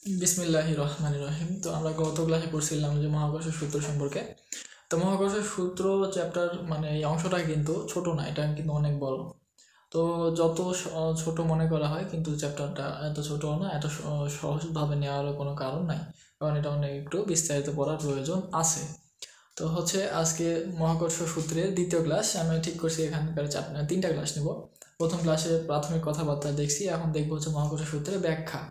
বিসমিল্লাহির রহমানির রহিম। তো আমরা গত ক্লাসে পড়ছিলাম যে মহাকর্ষের সূত্র সম্পর্কে। তো মহাকর্ষের সূত্র চ্যাপ্টার মানে এই অংশটা কিন্তু ছোট না, এটা কিন্তু অনেক বড়। তো যত ছোট মনে করা হয় কিন্তু চ্যাপ্টারটা এত ছোটও না, এত সহজভাবে নেওয়ারও কোনো কারণ নাই, কারণ এটা অনেক একটু বিস্তারিত পড়ার প্রয়োজন আছে। তো আজকে মহাকর্ষ সূত্রের দ্বিতীয় ক্লাস। আমি ঠিক করছি এখানকার তিনটা ক্লাস নেব। প্রথম ক্লাসে প্রাথমিক কথাবার্তা দেখছি, এখন দেখবো মহাকর্ষ সূত্রের ব্যাখ্যা।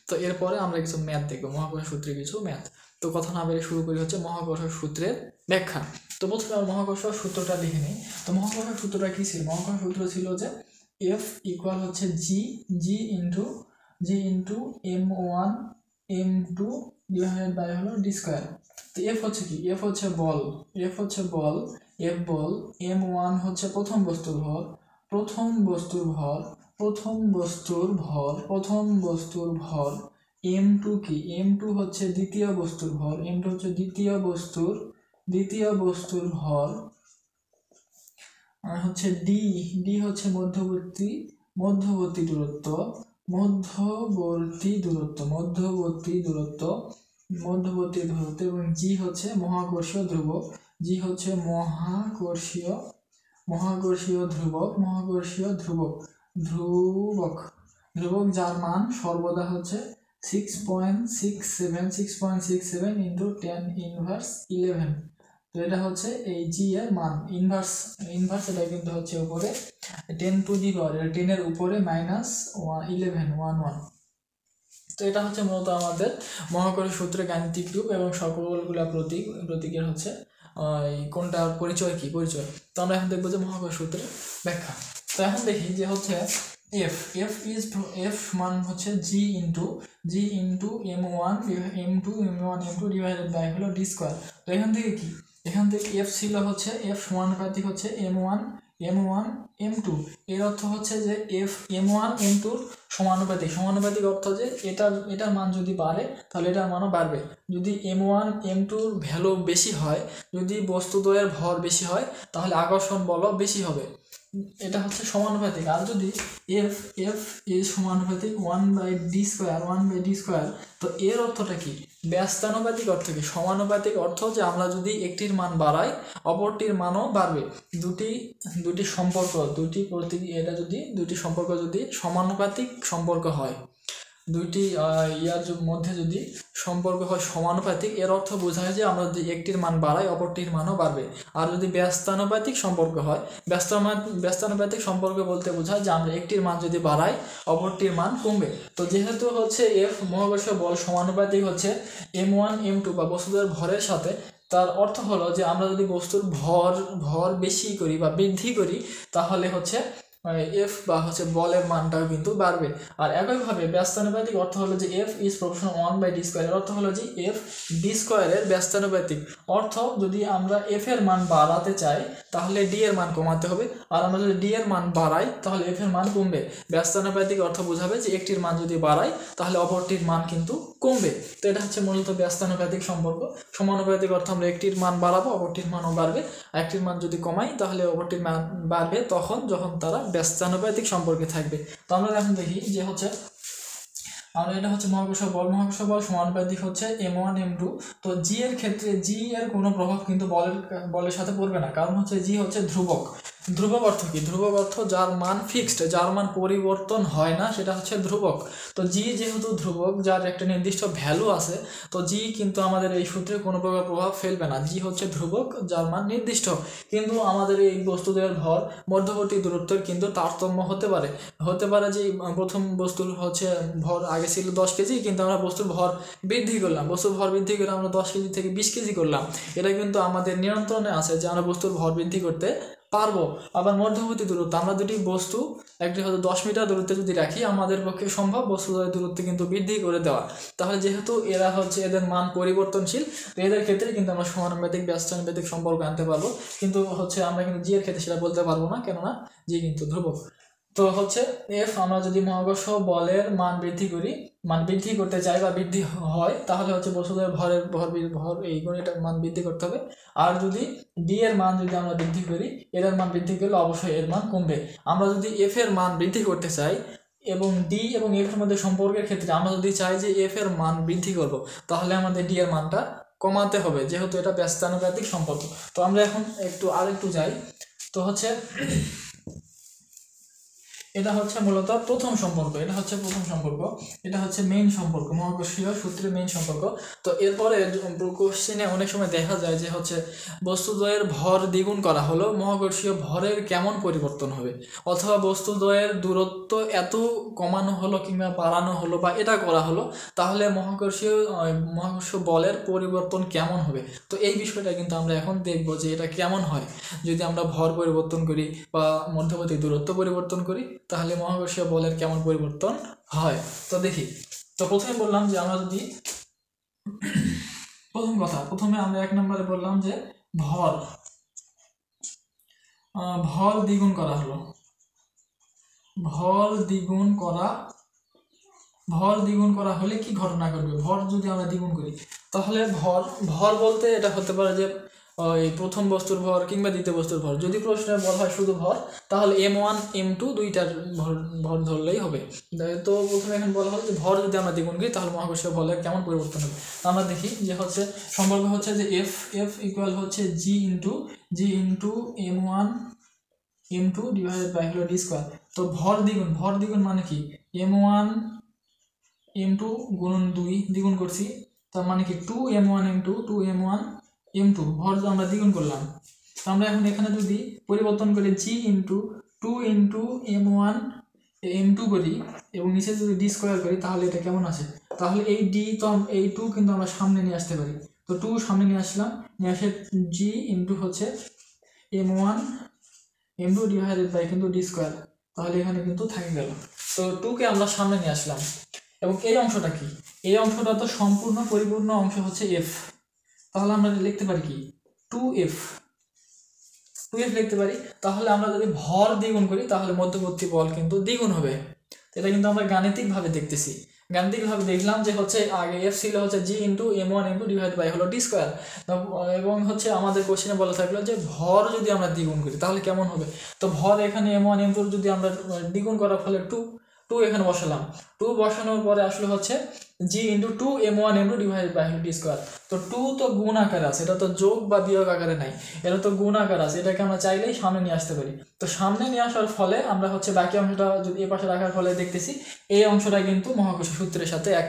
তো এরপরে আমরা কিছু ম্যাথ দেখবো, মহাকর্ষ সূত্রে কিছু ম্যাথ। তো কথা না বেরিয়ে শুরু করি মহাকর্ষ সূত্রের ব্যাখ্যা। তো প্রথমে মহাকর্ষ সূত্রটা লিখে নিই। তো মহাকর্ষ সূত্রটা কি ছিল? মহাকর্ষ সূত্র ছিল যে F equal G into m1 m2 divided by হলো ডি স্কোয়ার। তো এফ হচ্ছে কি? এফ হচ্ছে বল, এফ বল, m1 হচ্ছে প্রথম বস্তুর ভর, m2 কি? m2 হচ্ছে দ্বিতীয় বস্তুর ভর, আর হচ্ছে ডি হচ্ছে মধ্যবর্তী দূরত্ব এবং জি হচ্ছে মহাকর্ষীয় ধ্রুবক, যার মান সর্বদা হচ্ছে 6.67 ইন্টু 10⁻11। তো এটা হচ্ছে এই জি এর মান। ইনভার্স এটা কিন্তু হচ্ছে উপরে 10 টু দি পাওয়ার, 10 এর উপরে -11। তো এটা হচ্ছে মূলত আমাদের মহাকর্ষ সূত্রের গাণিতিক রূপ এবং সকলগুলা প্রতীকের কোনটার পরিচয়। তো আমরা এখন দেখবো যে মহাকর্ষ সূত্রের ব্যাখ্যা। তো এখন দেখি যে এফ মান হচ্ছে G into m1 m2 divided by হলো ডি স্কোয়ার। তো এখান থেকে এফ ছিল এফ সমানুপাতিক m1 m2। এর অর্থ হচ্ছে যে এফ m1 m2 সমানুপাতিক অর্থ যে এটার মান যদি বাড়ে তাহলে এটার মানও বাড়বে। যদি m1 m2 ভ্যালু বেশি হয়, যদি বস্তুদ্বয়ের ভর বেশি হয়, তাহলে আকর্ষণ বলও বেশি হবে। এটা হচ্ছে সমানুপাতিক। আর যদি এফ ইজ সমানুপাতিক 1/d স্কোয়ার, তো এর অর্থটা কি? ব্যস্তানুপাতিক অর্থ কি? সমানুপাতিক অর্থ যে আমরা যদি একটির মান বাড়াই, অপরটির মানও বাড়বে। দুটি সম্পর্ক দুটি সম্পর্ক যদি সমানুপাতিক সম্পর্ক হয়, দুইটি ইয়ার মধ্যে যদি সম্পর্ক হয় সমানুপাতিক, এর অর্থ বোঝায় যে আমরা যদি একটির মান বাড়াই, অপরটির মানও বাড়বে। আর যদি ব্যস্তানুপাতিক সম্পর্ক হয়, ব্যস্তানুপাতিক সম্পর্ক বলতে বোঝায় যে আমরা একটির মান যদি বাড়াই, অপরটির মান কমবে। তো যেহেতু এফ মহাকর্ষ বল সমানুপাতিক m1 m2 বা বস্তুদের ভরের সাথে, তার অর্থ হলো যে আমরা যদি বস্তুর ভর বেশি করি বা বৃদ্ধি করি, তাহলে এফ বা বলের মানটাও কিন্তু বাড়বে। আর একইভাবে ব্যস্তানুপাতিক অর্থ হলো যে F is proportional 1/d square. এর অর্থ হলো যে এফ ডি স্কোয়ারের ব্যস্তানুপাতিক অর্থ, যদি আমরা এফ এর মান বাড়াতে চাই তাহলে ডি এর মান কমাতে হবে, আর আমরা যদি ডি এর মান বাড়াই তাহলে এফ এর মান কমবে। ব্যস্তানুপাতিক অর্থ বোঝাবে যে একটির মান যদি বাড়াই তাহলে অপরটির মান কিন্তু কমবে। তো এটা মূলত ব্যস্তানুপাতিক সম্পর্ক। সমানুপাতিক অর্থ আমরা একটির মান বাড়াবো, অপরটির মানও বাড়বে। একটির মান যদি কমাই তাহলে অপরটির মান বাড়বে যখন তারা ব্যস্তানুপাতিক সম্পর্কে থাকবে। তো আমরা এখন দেখি যে আমরা এটা মহাকর্ষ বল সমানুপাতিক m1 m2। তো জি এর ক্ষেত্রে জি এর কোনো প্রভাব কিন্তু বলের সাথে পড়বে না, কারণ জি ধ্রুবক। অর্থ কি? ধ্রুবক অর্থ যার মান ফিক্সড, যার মান পরিবর্তন হয় না, সেটা ধ্রুবক। তো জি যেহেতু ধ্রুবক, যার একটা নির্দিষ্ট ভ্যালু আছে, তো জি কিন্তু আমাদের এই সূত্রে কোনো প্রকার প্রভাব ফেলবে না। জি ধ্রুবক, যার মান নির্দিষ্ট। কিন্তু আমাদের এই বস্তুদের ভর মধ্যবর্তী দূরত্বের কিন্তু তারতম্য হতে পারে যে প্রথম বস্তুর ভর আগে ছিল 10 কেজি, কিন্তু আমরা বস্তুর ভর বৃদ্ধি করলাম, আমরা 10 কেজি থেকে 20 কেজি করলাম। এটা কিন্তু আমাদের নিয়ন্ত্রণে আছে যে আমরা বস্তুর ভর বৃদ্ধি করতে পারবো। আবার মধ্যবর্তী দূরত্ব, আমরা দুটি বস্তু একটি 10 মিটার দূরত্বে যদি রাখি, আমাদের পক্ষে সম্ভব বস্তুদ্বয় দূরত্ব কিন্তু বৃদ্ধি করে দেওয়া। তাহলে যেহেতু এরা এদের মান পরিবর্তনশীল, এদের ক্ষেত্রে কিন্তু আমরা সমানুপাতিক ব্যস্তানুপাতিক সম্পর্ক আনতে পারবো। কিন্তু আমরা কিন্তু জি এর ক্ষেত্রে সেটা বলতে পারবো না, কেননা জি কিন্তু ধ্রুবক। তো এফ আমরা যদি মহাকর্ষ বলের মান বৃদ্ধি করতে চাই বা বৃদ্ধি হয়, তাহলে বস্তুদের ভর এই গণিতের মান বৃদ্ধি করতে হবে। আর যদি ডি এর মান যদি আমরা বৃদ্ধি করি, এর মান বৃদ্ধি করলে অবশ্যই এর মান কমবে। আমরা যদি এফ এর মান বৃদ্ধি করতে চাই, এবং ডি এবং এফ এর মধ্যে সম্পর্কের ক্ষেত্রে আমরা যদি চাই যে এফ এর মান বৃদ্ধি করব, তাহলে আমাদের ডি এর মানটা কমাতে হবে, যেহেতু এটা ব্যস্তানুপাতিক সম্পর্ক। তো আমরা এখন আরেকটু যাই। তো হচ্ছে এটা হচ্ছে মূলত প্রথম সম্পর্ক, এটা হচ্ছে মেইন সম্পর্ক, মহাকর্ষীয় সূত্রের মেইন সম্পর্ক। তো এরপরে কোশ্চেনে অনেক সময় দেখা যায় যে হচ্ছে বস্তুদ্বয়ের ভর দ্বিগুণ করা হলো, মহাকর্ষীয় ভরের কেমন পরিবর্তন হবে, অথবা বস্তুদ্বয়ের দূরত্ব এত কমানো হলো কিংবা বাড়ানো হলো বা এটা করা হলো, তাহলে মহাকর্ষীয় বলের পরিবর্তন কেমন হবে। তো এই বিষয়টা কিন্তু আমরা এখন দেখব যে এটা কেমন হয় যদি আমরা ভর পরিবর্তন করি বা মধ্যবর্তী দূরত্ব পরিবর্তন করি, তাহলে মহাকর্ষীয় বলের কেমন পরিবর্তন হয়। তো দেখি। তো প্রথমে বললাম যে আমরা যদি প্রথমে আমরা 1 নম্বরে বললাম যে ভর দ্বিগুণ করা হলো। ভর দ্বিগুণ করা হলে কি ঘটনা ঘটবে? ভর যদি আমরা দ্বিগুণ করি, তাহলে ভর বলতে এটা হতে পারে যে ওই প্রথম বস্তুর ভর কিংবা দ্বিতীয় বস্তুর ভর। যদি প্রশ্নে বলা হয় শুধু ভর, তাহলে M1 M2 দুইটার ভর ধরলেই হবে। তো প্রথমে এখন বলা হলো যে ভর যদি আমরা দ্বিগুণ করি, তাহলে মহাকর্ষীয় বলের কেমন পরিবর্তন হবে। আমরা দেখি যে হচ্ছে সম্পর্ক হচ্ছে যে F ইকুয়াল হচ্ছে G into M1 M2 divided by হলো ডি স্কোয়ার। তো ভর দ্বিগুণ মানে কি? M1 M2 গুণন 2 দ্বিগুণ করছি, তার মানে কি 2M1 M2 ভর আমরা দ্বিগুণ করলাম। তো আমরা এখন এখানে যদি পরিবর্তন করে G into 2 into M1 M2 করি এবং নিচে যদি ডি স্কোয়ার করি, তাহলে এটা কেমন আছে? তাহলে এই ডি তো এই 2 কিন্তু আমরা সামনে নিয়ে আসতে পারি। তো 2 সামনে নিয়ে আসলাম, নিয়ে আসে G ইন্টু হচ্ছে M1 M2 ডিভাইডেড বাই কিন্তু ডি স্কোয়ার, তাহলে এখানে কিন্তু থেকে গেল। তো 2কে আমরা সামনে নিয়ে আসলাম। এবং এই অংশটা কি? এই অংশটা তো সম্পূর্ণ পরিপূর্ণ অংশ হচ্ছে F, তাহলে আমরা লিখতে পারি কি 2F লিখতে পারি। তাহলে আমরা যদি ভর দ্বিগুণ করি, তাহলে মধ্যবর্তী বল কিন্তু দ্বিগুণ হবে। এটা কিন্তু আমরা গাণিতিকভাবে দেখতেছি। গাণিতিকভাবে দেখলাম যে হচ্ছে আগে F ছিল হচ্ছে G into M1 M2 divide by হলো ডি স্কোয়ার, এবং হচ্ছে আমাদের কোশ্চেনে বলা থাকলো যে ভর যদি আমরা দ্বিগুণ করি তাহলে কেমন হবে। তো ভর এখানে M1 M2 যদি আমরা দ্বিগুণ করার ফলে 2 এখানে বসালাম। 2 বসানোর পরে আসলে হচ্ছে G into 2M1 M2 divide by D square. তো 2 তো গুণ আকারে আছে, এটা তো যোগ বা বিয়োগ আকারে নাই, এটা তো গুণ আকার আছে। এটাকে আমরা চাইলেই সামনে নিয়ে আসতে পারি। তো সামনে নিয়ে আসার ফলে আমরা হচ্ছে বাকি অংশটা যদি এ পাশে রাখার ফলে দেখতেছি এই অংশটা কিন্তু মহাকর্ষ সূত্রের সাথে এক।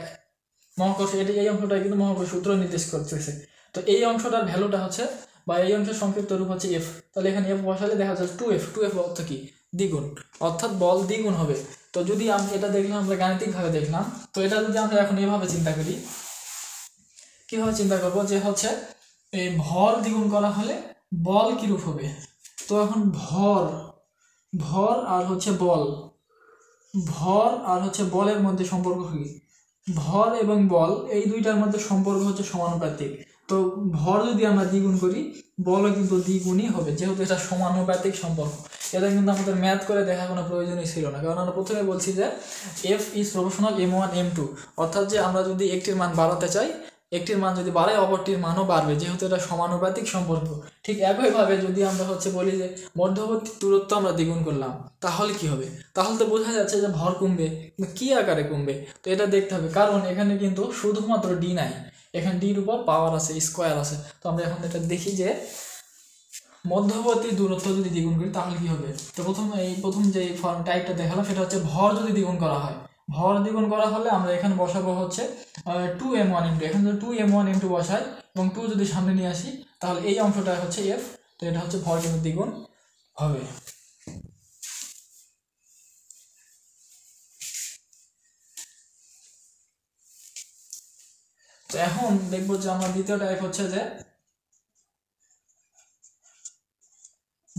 এই অংশটা কিন্তু মহাকর্ষ সূত্র নির্দেশ করতেছে। তো এই অংশটার ভ্যালুটা হচ্ছে বা এই অংশের সংক্ষিপ্ত রূপ হচ্ছে F। তাহলে এখানে F বসালে দেখা যাচ্ছে 2F অর্থ কি? দ্বিগুণ, অর্থাৎ বল দ্বিগুণ হবে। তো যদি এটা দেখলাম, আমরা গাণিতিকভাবে দেখলাম। তো এটা যদি আমরা এখন এভাবে চিন্তা করি, কিভাবে চিন্তা করব যে হচ্ছে এই ভর দ্বিগুণ করা হলে বল কিরূপ হবে। তো এখন ভর আর হচ্ছে বলের মধ্যে সম্পর্ক কি? ভর এবং বল এই দুইটার মধ্যে সম্পর্ক হচ্ছে সমানুপাতিক। তো ভর যদি আমরা দ্বিগুণ করি, বলও কিন্তু দ্বিগুণই হবে, যেহেতু এটা সমানুপাতিক সম্পর্ক। এটা কিন্তু আমাদের ম্যাথ করে দেখা কোনো প্রয়োজনই ছিল না, কারণ আমরা প্রথমে বলছি যে F is proportional M1 M2, অর্থাৎ যে আমরা যদি একটির মান বাড়াতে চাই, একটির মান যদি বাড়ে অপরটির মানও বাড়বে, যেহেতু এটা সমানুপাতিক সম্পর্ক। ঠিক একইভাবে যদি আমরা হচ্ছে বলি যে মধ্যবর্তী দূরত্ব আমরা দ্বিগুণ করলাম, তাহলে কি হবে? তাহলে তো বোঝা যাচ্ছে যে ভর কমবে, কি আকারে কমবে। তো এটা দেখতে হবে, কারণ এখানে কিন্তু শুধুমাত্র ডি নাই, এখানে ডির উপর পাওয়ার আছে, স্কোয়ার আছে। তো আমরা এখন এটা দেখি যে মধ্যবর্তী দূরত্ব যদি দ্বিগুণ করি তাহলে কি হবে। তো প্রথম যে ফর্ম টাইপটা দেখালাম সেটা হচ্ছে ভর যদি দ্বিগুণ করা হয়। ভর দ্বিগুণ করা হলে আমরা এখানে বসাবো হচ্ছে 2M1 M2। এখানে যদি 2M1 M2 বসাই এবং 2 যদি সামনে নিয়ে আসি, তাহলে এই অংশটা হচ্ছে F। তো এটা হচ্ছে ভর কিন্তু দ্বিগুণ হবে। তো এখন দেখবো যে আমরা দ্বিতীয় টাইপ হচ্ছে যে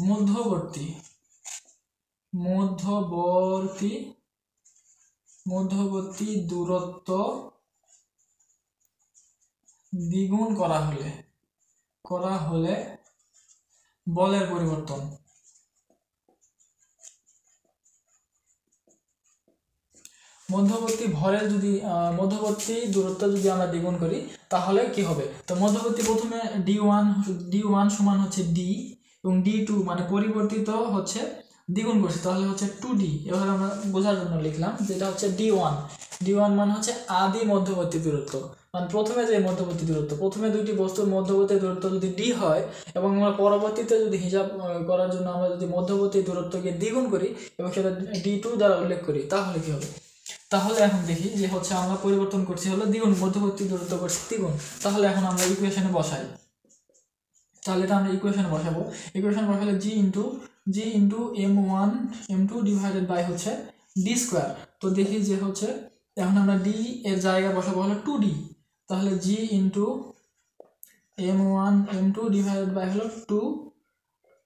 মধ্যবর্তী দূরত্ব দ্বিগুণ করা হলে বলের পরিবর্তন। মধ্যবর্তী দূরত্ব যদি আমরা দ্বিগুণ করি তাহলে কি হবে। তো মধ্যবর্তী প্রথমে D1 সমান হচ্ছে D এবং D2 মানে পরিবর্তিত হচ্ছে দ্বিগুণ করছি তাহলে হচ্ছে 2D। এভাবে আমরা বোঝার জন্য লিখলাম যেটা হচ্ছে D1। D1 মানে হচ্ছে আদি মধ্যবর্তী দূরত্ব, মানে প্রথমে যে মধ্যবর্তী দূরত্ব, প্রথমে দুইটি বস্তুর মধ্যবর্তী দূরত্ব যদি D হয় এবং আমরা পরবর্তীতে যদি হিসাব করার জন্য আমরা যদি মধ্যবর্তী দূরত্বকে দ্বিগুণ করি এবং সেটা D2 দ্বারা উল্লেখ করি তাহলে কি হবে? তাহলে এখন দেখি যে হচ্ছে আমরা পরিবর্তন করছি হলো দ্বিগুণ, মধ্যবর্তী দূরত্ব করছি দ্বিগুণ। তাহলে এখন আমরা ইকুয়েশনে বসাই, তাহলে এটা আমরা ইকুয়েশনে বসাবো। ইকুয়েশন বসালে g into m1 m2 divided by হচ্ছে d স্কোয়ার। তো দেখি যে হচ্ছে এখন আমরা d এর জায়গায় বসাবো হলো 2d, তাহলে g into m1 m2 divided by হলো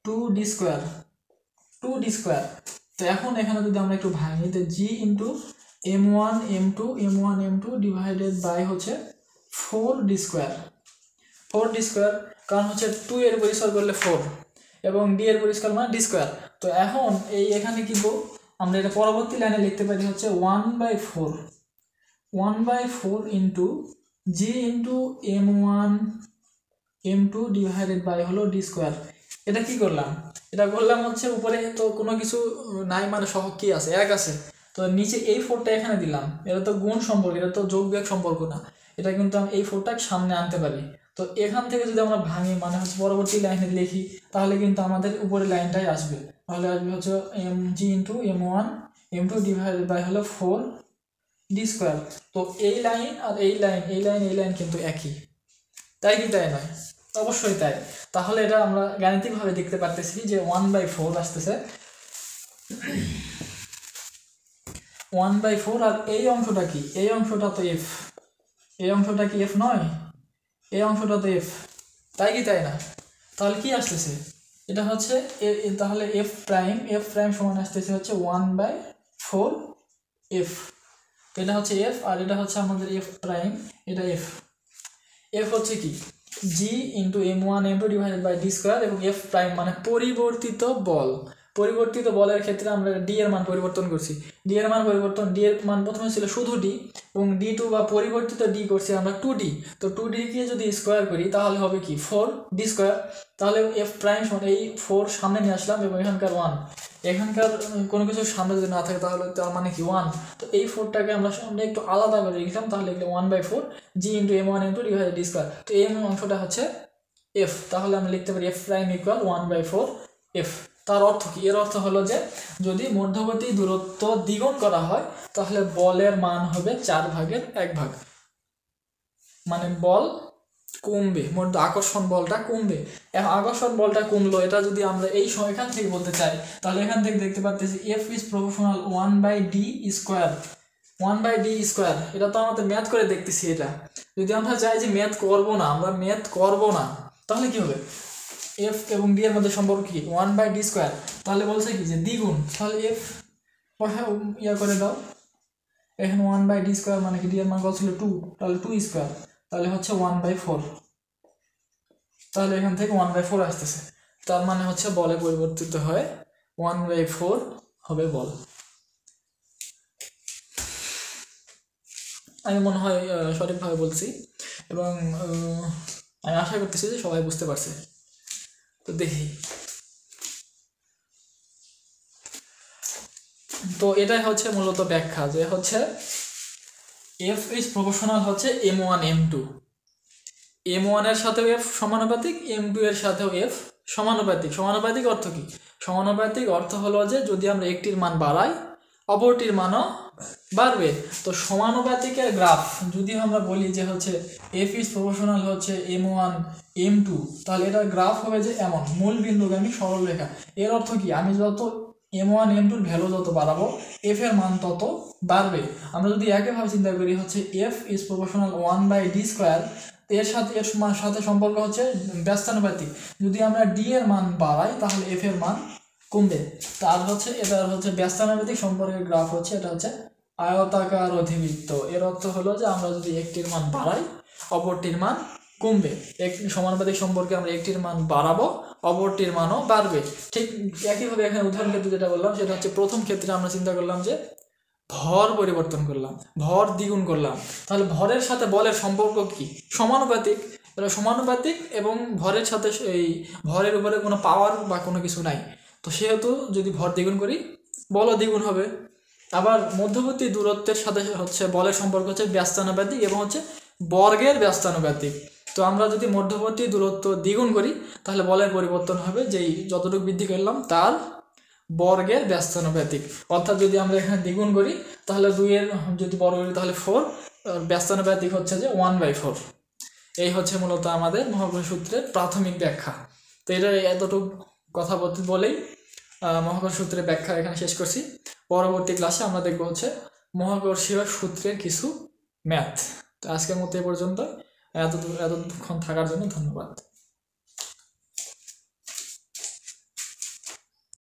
2d স্কোয়ার 2d স্কোয়ার। তো এখন এখানে যদি আমরা একটু ভাঙি তো g into m1 m2 divided by হচ্ছে 4d স্কোয়ার 4d স্কোয়ার, কারণ হচ্ছে 2 এর পরিষ্কার করলে 4 এবং d এর পরিষ্কার মানে d স্কোয়ার। তো এখন এখানে কি আমরা এটা পরবর্তী লাইনে লিখতে পারি হচ্ছে 1/4 into g into m1 m2 divided by হলো d স্কোয়ার। এটা কি করলাম? এটা করলাম হচ্ছে উপরে তো কোনো কিছু নাই, মানে সহগ কি আছে? 1 আছে, তো নিচে এই 4টা এখানে দিলাম। এটা তো গুণ সম্পর্ক, এটা তো যোগ বিয়োগ সম্পর্ক না, এটা কিন্তু আমি এই 4টা সামনে আনতে পারি। তো এখান থেকে যদি আমরা ভাঙি মানে হচ্ছে পরবর্তী লাইনে লিখি তাহলে কিন্তু আমাদের উপরের লাইনটাই আসবে। তাহলে আসবে হচ্ছে g into m1 m2 divided by হলো 4d স্কোয়ার। তো এই লাইন আর এই লাইন কিন্তু একই, তাই কি তাই নয়? অবশ্যই তাই। তাহলে এটা আমরা গাণিতিকভাবে দেখতে পারতেছি যে 1/4 আসতেছে 1/4। আর এই অংশটা কি? এই অংশটা তো f, এই অংশটা কি f নয়? এই অংশটা তো f, তাই কি তাই না? তাহলে কি আসতেছে? এটা হচ্ছে তাহলে f প্রাইম সমান আসতেছে হচ্ছে 1/4f। এটা হচ্ছে f আর এটা হচ্ছে আমাদের f প্রাইম, এটা f হচ্ছে কি g into m1 m2 divided by d square এবং f প্রাইম মানে পরিবর্তিত বল। পরিবর্তিত বলের ক্ষেত্রে আমরা d এর মান পরিবর্তন করছি। d এর মান প্রথমে ছিল শুধু d এবং d2 বা পরিবর্তিত d করছি আমরা 2d। তো 2d কে যদি স্কোয়ার করি তাহলে হবে কি 4d স্কোয়ার। তাহলে f প্রাইম সমান এই 4 সামনে নিয়ে আসলাম এবং এখানকার 1, এখানকার কোনো কিছু সামনে যদি না থাকে তাহলে তার মানে কি 1। তো এই 4টাকে আমরা সামনে একটু আলাদা করে লিখলাম, তাহলে লিখলে 1/4 g into m1 m2 divided d square. তো এই অংশটা হচ্ছে f, তাহলে আমরা লিখতে পারি f প্রাইম ইকুয়াল 1/4f। তার অর্থ কি? এর অর্থ হলো যে যদি মধ্যবর্তী দূরত্ব দ্বিগুণ করা হয় তাহলে বলের মান হবে 4/1, মানে বল কমবে, আকর্ষণ বলটা কমবে। আকর্ষণ বলটা কমলো, এটা যদি আমরা এই এখান থেকে বলতে চাই তাহলে এখান থেকে দেখতে পাচ্ছি f is proportional 1/d square 1/d²। এটা তো আমাদের ম্যাথ করে দেখতেছি। এটা যদি আমরা চাই যে ম্যাথ করব না তাহলে কি হবে? f এবং d এর মধ্যে সম্পর্ক কি? 1/d²। তাহলে বলছে কি যে দ্বিগুণ, তাহলে f করে দাও। এখানে 1/d² মানে কি d এর মান কত ছিল 2, তাহলে 2², তাহলে হচ্ছে 1/4। তাহলে এখান থেকে 1/4 আসতেছে, তার মানে হচ্ছে বলে পরিবর্তিত হয় 1/4 হবে বল। আমি মনে হয় সঠিকভাবে বলছি এবং আমি আশা করতেছি যে সবাই বুঝতে পারছে। তো দেখি, তো এটাই হচ্ছে মূলত ব্যাখ্যা যে হচ্ছে f ইজ প্রপোর্শনাল হচ্ছে m1 m2, m1 এর সাথেও f সমানুপাতিক, m2 এর সাথেও f সমানুপাতিক। সমানুপাতিক অর্থ কি? সমানুপাতিক অর্থ হলো যে যদি আমরা একটির মান বাড়াই অপরটির মানও বাড়বে। তো সমানুপাতিকের গ্রাফ যদি আমরা বলি যে হচ্ছে f ইজ প্রপোর্শনাল হচ্ছে m1 m2, তাহলে এটার গ্রাফ হবে যে এমন মূল বিন্দুগামী সরলরেখা। এর অর্থ কি? আমি যত m1 m2 ভ্যালু যত বাড়াবো f এর মান তত বাড়বে। আমরা যদি একইভাবে চিন্তা করি হচ্ছে f ইজ প্রপোর্শনাল 1/d², এর সাথে সম্পর্ক হচ্ছে ব্যস্তানুপাতিক। যদি আমরা d এর মান বাড়াই তাহলে f এর মান কমবে। তার হচ্ছে এটা হচ্ছে ব্যস্তানুপাতিক সম্পর্কের গ্রাফ হচ্ছে এটা হচ্ছে আয়তাকার অধিবৃত্ত। এর অর্থ হলো যে আমরা যদি একটির মান বাড়াই অপরটির মান কমবে। সমানুপাতিক সম্পর্কে আমরা একটির মান বাড়াবো অপরটির মানও বাড়বে। ঠিক একইভাবে এখানে উদাহরণ ক্ষেত্রে যেটা বললাম সেটা হচ্ছে প্রথম ক্ষেত্রে আমরা চিন্তা করলাম যে ভর পরিবর্তন করলাম, ভর দ্বিগুণ করলাম, তাহলে ভরের সাথে বলের সম্পর্ক কি? সমানুপাতিক। এটা সমানুপাতিক এবং ভরের সাথে এই ভরের উপরে কোনো পাওয়ার বা কোনো কিছু নাই। তো তো সেহেতু যদি ভর দ্বিগুণ করি বলও দ্বিগুণ হবে। আবার মধ্যবর্তী দূরত্বের সাথে হচ্ছে বলের সম্পর্ক হচ্ছে ব্যস্তানুপাতিক এবং হচ্ছে বর্গের ব্যস্তানুপাতিক। তো আমরা যদি মধ্যবর্তী দূরত্ব দ্বিগুণ করি তাহলে বলের পরিবর্তন হবে, যেই যতটুকু বৃদ্ধি করলাম তার বর্গের ব্যস্তানুপাতিক। অর্থাৎ যদি আমরা এখানে দ্বিগুণ করি তাহলে 2-এর যদি বর্গ করি তাহলে 4, ব্যস্তানুপাতিক হচ্ছে যে 1/4। এই হচ্ছে মূলত আমাদের মহাকর্ষ সূত্রের প্রাথমিক ব্যাখ্যা। তো এটা এতটুকু কথা বলেই মহাকর্ষ সূত্রের ব্যাখ্যা এখানে শেষ করছি। পরবর্তী ক্লাসে আমরা দেখব হচ্ছে মহাকর্ষীয় সূত্রের কিছু ম্যাথ। তো আজকের মতো এ পর্যন্ত। এতক্ষণ থাকার জন্য ধন্যবাদ।